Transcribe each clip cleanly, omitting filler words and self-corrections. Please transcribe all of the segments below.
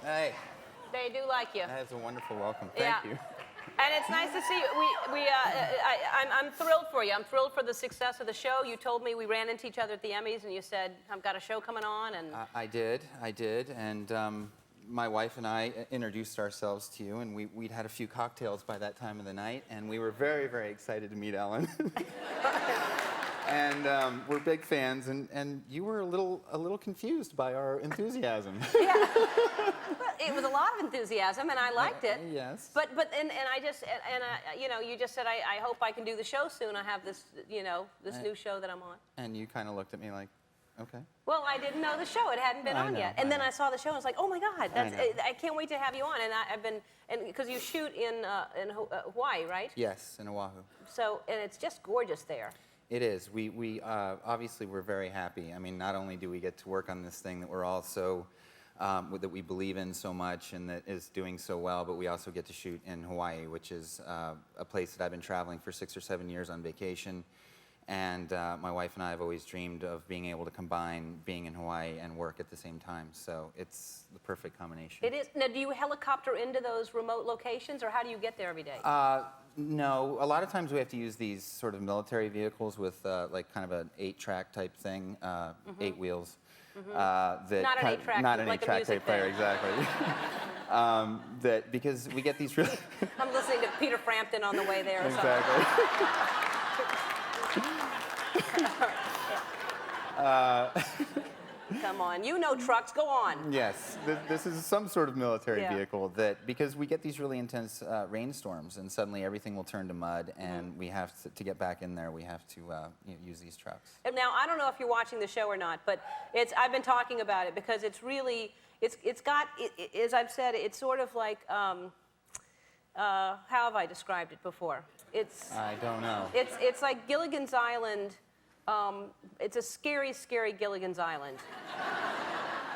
Hey, They do like you. that is a wonderful welcome. Thank you. And it's nice to see you. I'm thrilled for you. I'm thrilled for the success of the show. You told me we ran into each other at the Emmys, and you said, I've got a show coming on. And I did. And my wife and I introduced ourselves to you, and we'd had a few cocktails by that time of the night, and we were very, very excited to meet Ellen. And we're big fans, and you were a little confused by our enthusiasm. Yeah. Well, it was a lot of enthusiasm, and I liked it. Yes. But I just you know, you just said I hope I can do the show soon. I have this this new show that I'm on. And you kind of looked at me like, okay. Well, I didn't know the show. It hadn't been on yet. And then I saw the show, and I was like, oh my God, I can't wait to have you on. And I've been, because you shoot in Hawaii, right? Yes, in Oahu. So, and it's just gorgeous there. It is. We obviously we're very happy. I mean, not only do we get to work on this thing that we're all so that we believe in so much and that is doing so well, but we also get to shoot in Hawaii, which is a place that I've been traveling for 6 or 7 years on vacation. And my wife and I have always dreamed of being able to combine being in Hawaii and work at the same time. So it's the perfect combination. It is. Now, do you helicopter into those remote locations, or how do you get there every day? No, a lot of times we have to use these sort of military vehicles with like kind of an 8-track type thing, 8 wheels. Not an 8-track, not an like 8-track tape player, exactly. That because we get these really. I'm listening to Peter Frampton on the way there. Or exactly. Come on, you know trucks, go on. Yes, this is some sort of military Yeah. vehicle that, because we get these really intense rainstorms and suddenly everything will turn to mud and we have to get back in there, we have to use these trucks. And now, I don't know if you're watching the show or not, but I've been talking about it because it's really, it's got, as I've said, it's sort of like, how have I described it before? I don't know. It's like Gilligan's Island. It's a scary, scary Gilligan's Island.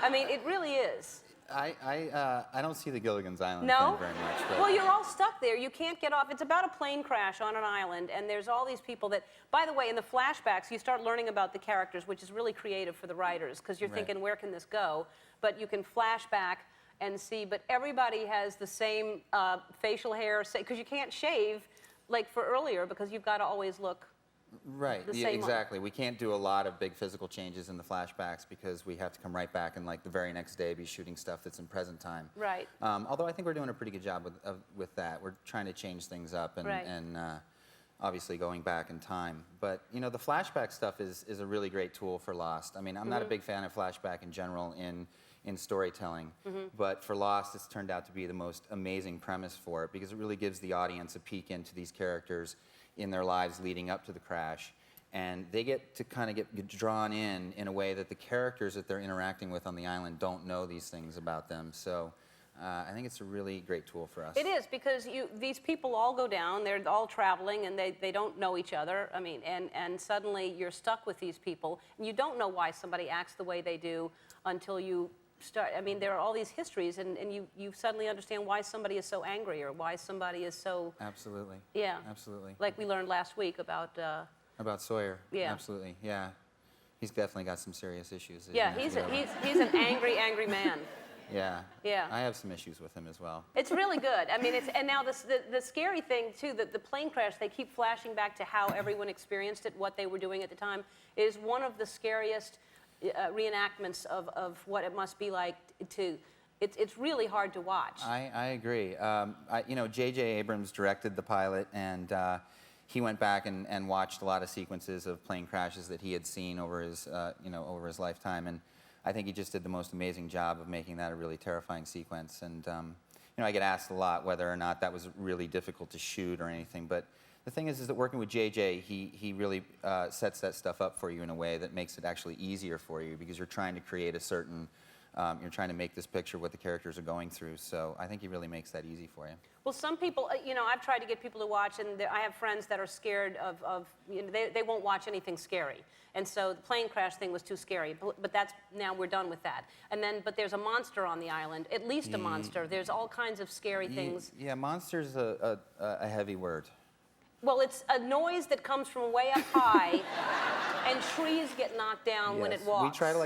I mean, it really is. I don't see the Gilligan's Island No? thing very much. But Well, you're all stuck there. You can't get off. It's about a plane crash on an island, and there's all these people that, by the way, in the flashbacks, you start learning about the characters, which is really creative for the writers, because you're thinking, where can this go? But you can flash back and see, but everybody has the same facial hair, because you can't shave like for earlier, because you've got to always look right, the yeah, same. exactly. We can't do a lot of big physical changes in the flashbacks because we have to come right back and like the very next day be shooting stuff that's in present time. Right. Although I think we're doing a pretty good job with that. We're trying to change things up and obviously going back in time. But you know, the flashback stuff is a really great tool for Lost. I mean, I'm not a big fan of flashback in general in storytelling, but for Lost it's turned out to be the most amazing premise for it because it really gives the audience a peek into these characters in their lives leading up to the crash, and they get to kind of get drawn in a way that the characters that they're interacting with on the island don't know these things about them. So I think it's a really great tool for us. It is, because these people all go down, they're all traveling, and they don't know each other. I mean, and suddenly you're stuck with these people, and you don't know why somebody acts the way they do until you start. I mean, there are all these histories, and you suddenly understand why somebody is so angry or why somebody is so. Absolutely. Yeah. Absolutely. Like we learned last week about. About Sawyer. Yeah. Absolutely. Yeah. He's definitely got some serious issues. Yeah, he's an angry man. Yeah. Yeah. I have some issues with him as well. It's really good. I mean, and now the scary thing too, the plane crash, they keep flashing back to how everyone experienced it, what they were doing at the time, is one of the scariest reenactments of what it must be like to. It's really hard to watch. I agree. You know, J.J. Abrams directed the pilot, and he went back and watched a lot of sequences of plane crashes that he had seen over his over his lifetime, and I think he just did the most amazing job of making that a really terrifying sequence. And you know, I get asked a lot whether or not that was really difficult to shoot or anything, but the thing is that working with JJ, he really sets that stuff up for you in a way that makes it actually easier for you because you're trying to create a certain, you're trying to make this picture of what the characters are going through. So I think he really makes that easy for you. Well, some people, you know, I've tried to get people to watch, and I have friends that are scared of you know, they won't watch anything scary. And so the plane crash thing was too scary, but that's, now we're done with that. And then, but there's a monster on the island, at least a monster. There's all kinds of scary things. Yeah, monster's a heavy word. Well, it's a noise that comes from way up high, and trees get knocked down when it walks. We try to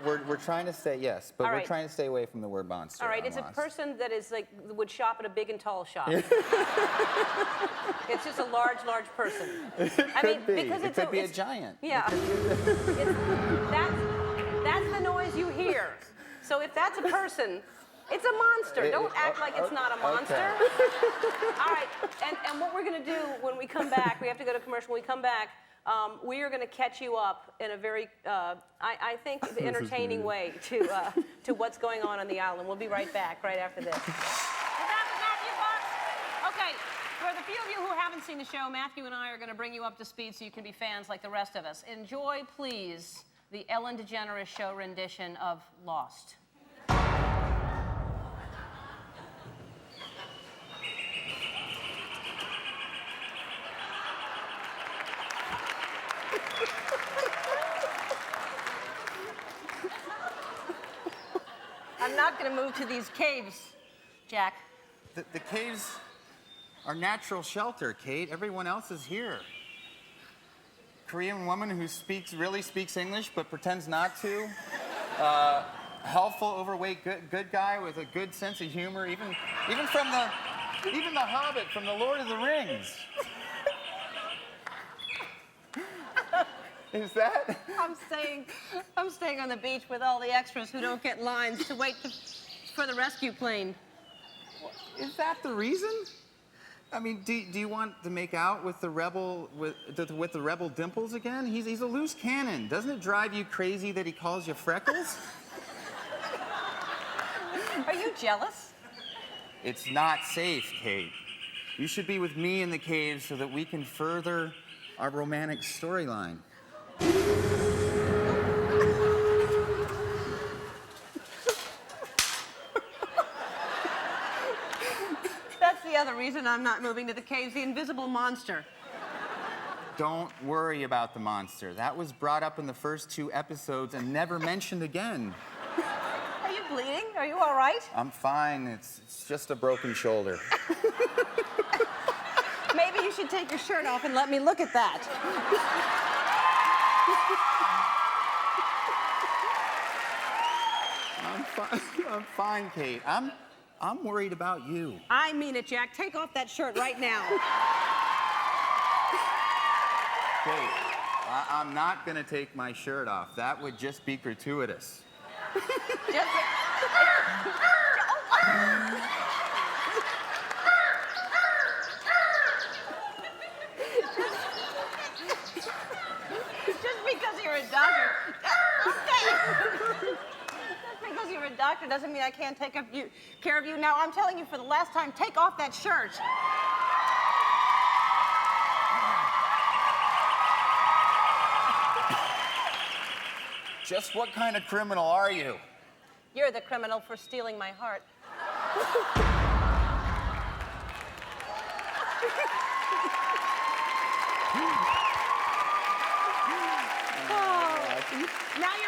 we're trying to stay, yes, but we're trying to stay away from the word monster. All right, it's Lost. a person that is like, would shop at a big and tall shop. It's just a large person. Because it could be a giant. Yeah. That's the noise you hear. So if that's a person, it's a monster. Don't act like it's not a monster. Okay. All right, and what we're going to do when we come back, we have to go to commercial. When we come back, we are going to catch you up in a very, I think, entertaining way to what's going on the island. We'll be right back, right after this. Okay, for the few of you who haven't seen the show, Matthew and I are going to bring you up to speed so you can be fans like the rest of us. Enjoy, please, the Ellen DeGeneres Show rendition of Lost. I'm not going to move to these caves, Jack. The caves are natural shelter, Kate. Everyone else is here. Korean woman who really speaks English but pretends not to. Helpful, overweight, good guy with a good sense of humor, even the Hobbit from the Lord of the Rings. Is that? I'm staying on the beach with all the extras who don't get lines to wait for the rescue plane. Is that the reason? I mean, do you want to make out with the rebel with the rebel Dimples again? He's a loose cannon. Doesn't it drive you crazy that he calls you Freckles? Are you jealous? It's not safe, Kate. You should be with me in the cave so that we can further our romantic storyline. That's the other reason I'm not moving to the caves, the invisible monster. Don't worry about the monster. That was brought up in the first 2 episodes and never mentioned again. Are you bleeding? Are you all right? I'm fine. It's just a broken shoulder. Maybe you should take your shirt off and let me look at that. I'm fine, Kate. I'm worried about you. I mean it, Jack. Take off that shirt right now. Kate, I'm not gonna take my shirt off. That would just be gratuitous. Just because you're a doctor. Just because you're a doctor doesn't mean I can't take care of you. Now, I'm telling you for the last time, take off that shirt. Just what kind of criminal are you? You're the criminal for stealing my heart. Now you're